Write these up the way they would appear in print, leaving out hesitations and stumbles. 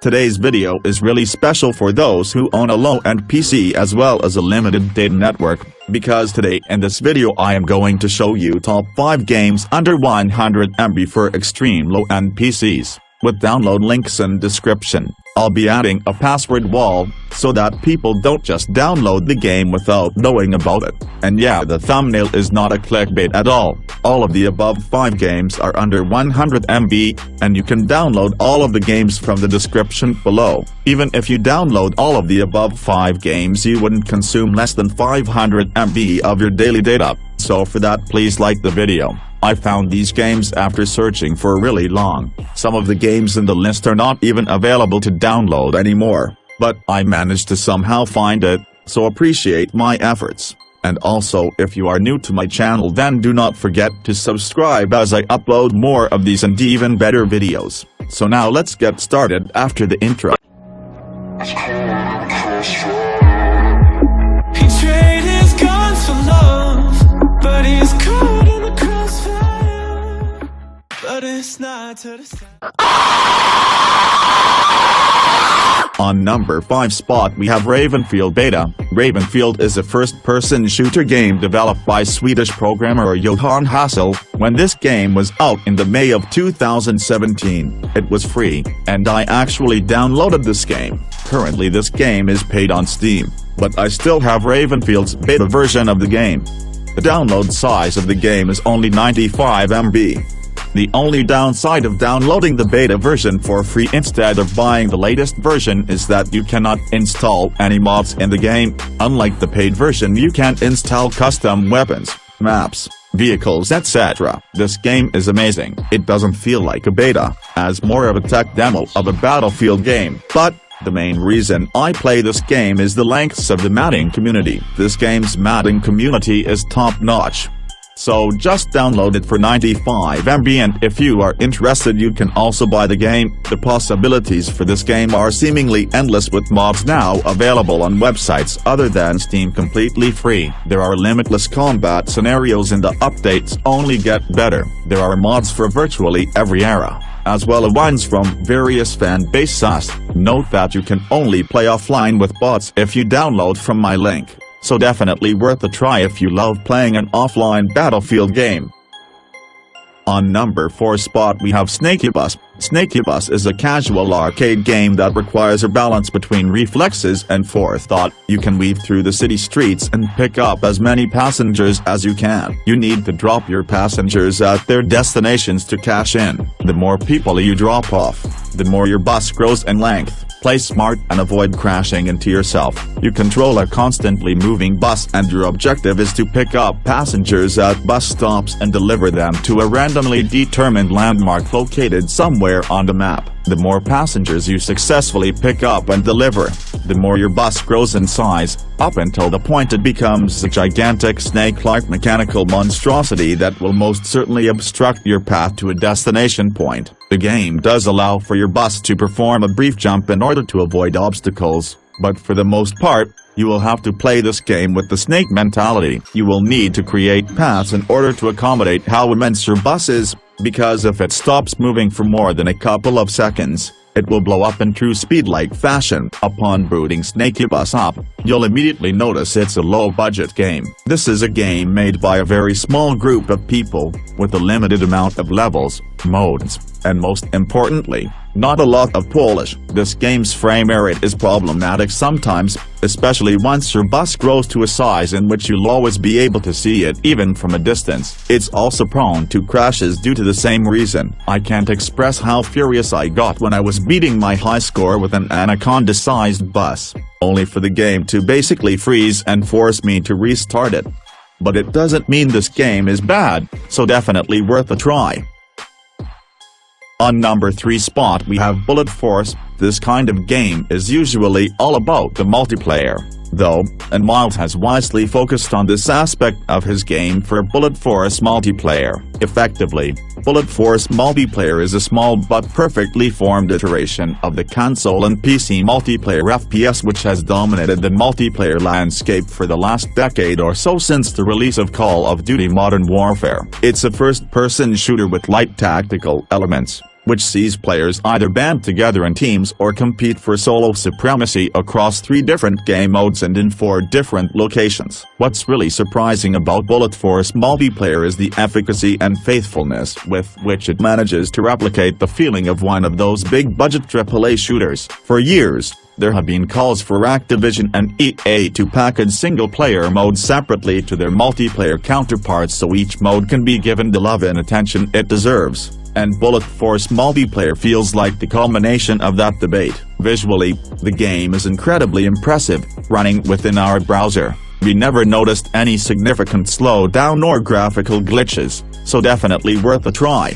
Today's video is really special for those who own a low-end PC as well as a limited data network, because today in this video I am going to show you top 5 games under 100 MB for extreme low-end PCs. With download links in description. I'll be adding a password wall, so that people don't just download the game without knowing about it. And yeah, the thumbnail is not a clickbait at all. All of the above 5 games are under 100 MB, and you can download all of the games from the description below. Even if you download all of the above 5 games, you wouldn't consume less than 500 MB of your daily data. So for that, please like the video. I found these games after searching for really long. Some of the games in the list are not even available to download anymore, but I managed to somehow find it, so appreciate my efforts. And also, if you are new to my channel, then do not forget to subscribe as I upload more of these and even better videos. So now let's get started after the intro. He traded his guns for love, but he's caught in the crossfire. But it's not to the side. On number 5 spot we have RAMIntel Beta. RAMIntel is a first-person shooter game developed by Swedish programmer Johan Hassel. When this game was out in the May of 2017, it was free, and I actually downloaded this game. Currently this game is paid on Steam, but I still have RAMIntel's beta version of the game. The download size of the game is only 95 MB. The only downside of downloading the beta version for free instead of buying the latest version is that you cannot install any mods in the game. Unlike the paid version, you can install custom weapons, maps, vehicles, etc. This game is amazing. It doesn't feel like a beta, as more of a tech demo of a Battlefield game, but the main reason I play this game is the lengths of the modding community. This game's modding community is top-notch. So just download it for 95 MB, and if you are interested you can also buy the game. The possibilities for this game are seemingly endless, with mods now available on websites other than Steam completely free. There are limitless combat scenarios and the updates only get better. There are mods for virtually every era, as well as ones from various fan bases. Note that you can only play offline with bots if you download from my link. So definitely worth a try if you love playing an offline Battlefield game. On number 4 spot we have Snakebus. Snakebus is a casual arcade game that requires a balance between reflexes and forethought. You can weave through the city streets and pick up as many passengers as you can. You need to drop your passengers at their destinations to cash in. The more people you drop off, the more your bus grows in length. Play smart and avoid crashing into yourself. You control a constantly moving bus, and your objective is to pick up passengers at bus stops and deliver them to a randomly determined landmark located somewhere on the map. The more passengers you successfully pick up and deliver, the more your bus grows in size, up until the point it becomes a gigantic snake-like mechanical monstrosity that will most certainly obstruct your path to a destination point. The game does allow for your bus to perform a brief jump in order to avoid obstacles, but for the most part, you will have to play this game with the snake mentality. You will need to create paths in order to accommodate how immense your bus is, because if it stops moving for more than a couple of seconds, it will blow up in true speed-like fashion. Upon booting Snakebus up, you'll immediately notice it's a low-budget game. This is a game made by a very small group of people, with a limited amount of levels, modes, and most importantly, not a lot of polish. This game's frame rate is problematic sometimes, especially once your bus grows to a size in which you'll always be able to see it even from a distance. It's also prone to crashes due to the same reason. I can't express how furious I got when I was beating my high score with an anaconda-sized bus, only for the game to basically freeze and force me to restart it. But it doesn't mean this game is bad, so definitely worth a try. On number 3 spot we have Bullet Force. This kind of game is usually all about the multiplayer, though, and Miles has wisely focused on this aspect of his game for Bullet Force multiplayer. Effectively, Bullet Force multiplayer is a small but perfectly formed iteration of the console and PC multiplayer FPS which has dominated the multiplayer landscape for the last decade or so since the release of Call of Duty Modern Warfare. It's a first-person shooter with light tactical elements, which sees players either band together in teams or compete for solo supremacy across 3 different game modes and in 4 different locations. What's really surprising about Bullet Force multiplayer is the efficacy and faithfulness with which it manages to replicate the feeling of one of those big-budget AAA shooters. For years, there have been calls for Activision and EA to package single-player modes separately to their multiplayer counterparts so each mode can be given the love and attention it deserves. And Bullet Force multiplayer feels like the culmination of that debate. Visually, the game is incredibly impressive, running within our browser. We never noticed any significant slowdown or graphical glitches, so definitely worth a try.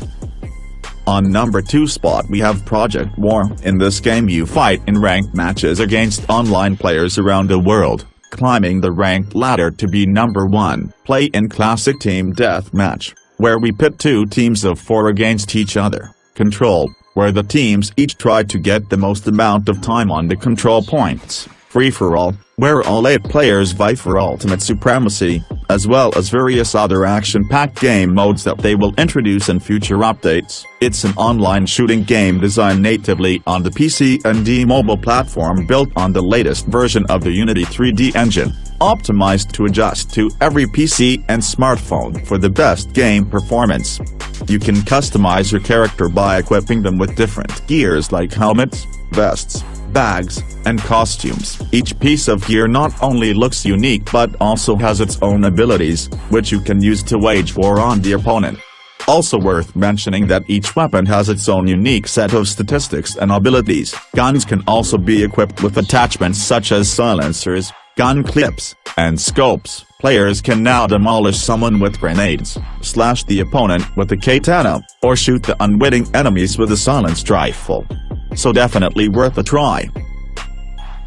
On number 2 spot we have Project War. In this game you fight in ranked matches against online players around the world, climbing the ranked ladder to be number 1. Play in classic team deathmatch, where we pit 2 teams of 4 against each other. Control, where the teams each try to get the most amount of time on the control points. Free-for-all, where all 8 players vie for ultimate supremacy, as well as various other action-packed game modes that they will introduce in future updates. It's an online shooting game designed natively on the PC and mobile platform built on the latest version of the Unity 3D engine, optimized to adjust to every PC and smartphone for the best game performance. You can customize your character by equipping them with different gears like helmets, vests, bags, and costumes. Each piece of gear not only looks unique but also has its own abilities, which you can use to wage war on the opponent. Also worth mentioning that each weapon has its own unique set of statistics and abilities. Guns can also be equipped with attachments such as silencers, gun clips, and scopes. Players can now demolish someone with grenades, slash the opponent with a katana, or shoot the unwitting enemies with a silenced rifle. So definitely worth a try.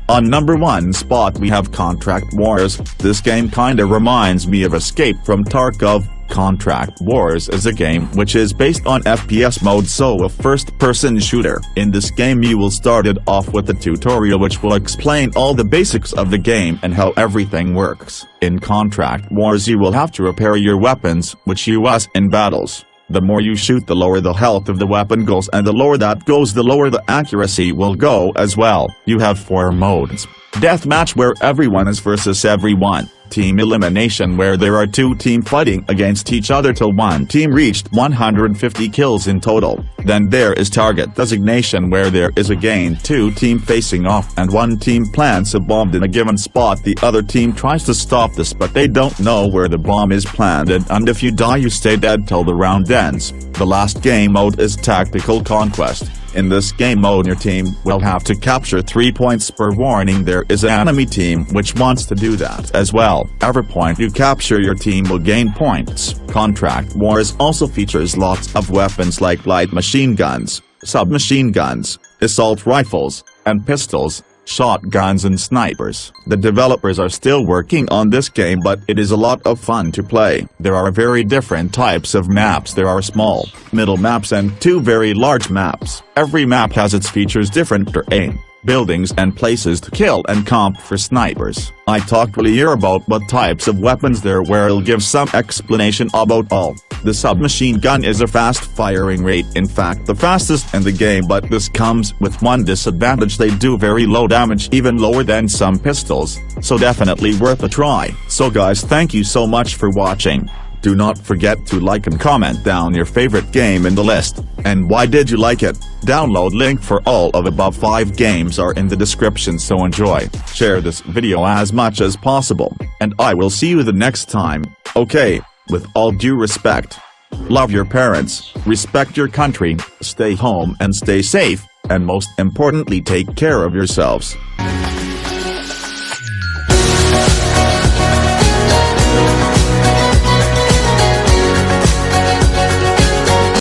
On number 1 spot we have Contract Wars. This game kinda reminds me of Escape from Tarkov. Contract Wars is a game which is based on FPS mode, so a first-person shooter. In this game you will start it off with a tutorial which will explain all the basics of the game and how everything works. In Contract Wars you will have to repair your weapons, which you use in battles. The more you shoot the lower the health of the weapon goes, and the lower that goes the lower the accuracy will go as well. You have 4 modes. Deathmatch, where everyone is versus everyone. Team elimination, where there are 2 teams fighting against each other till one team reached 150 kills in total. Then there is target designation, where there is again 2 teams facing off and one team plants a bomb in a given spot. The other team tries to stop this but they don't know where the bomb is planted, and if you die you stay dead till the round ends. The last game mode is Tactical Conquest. In this game mode your team will have to capture 3 points per warning. There is an enemy team which wants to do that as well. Every point you capture your team will gain points. Contract Wars also features lots of weapons like light machine guns, submachine guns, assault rifles, and pistols, shotguns and snipers. The developers are still working on this game, but it is a lot of fun to play. There are very different types of maps. There are small, middle maps and 2 very large maps. Every map has its features, different terrain, buildings and places to kill and camp for snipers. I talked earlier about what types of weapons there were. I'll give some explanation about all. The submachine gun is a fast firing rate, in fact the fastest in the game, but this comes with one disadvantage: they do very low damage, even lower than some pistols, so definitely worth a try. So guys, thank you so much for watching. Do not forget to like and comment down your favorite game in the list, and why did you like it. Download link for all of above 5 games are in the description, so enjoy. Share this video as much as possible, and I will see you the next time. Okay, with all due respect. Love your parents, respect your country, stay home and stay safe, and most importantly take care of yourselves.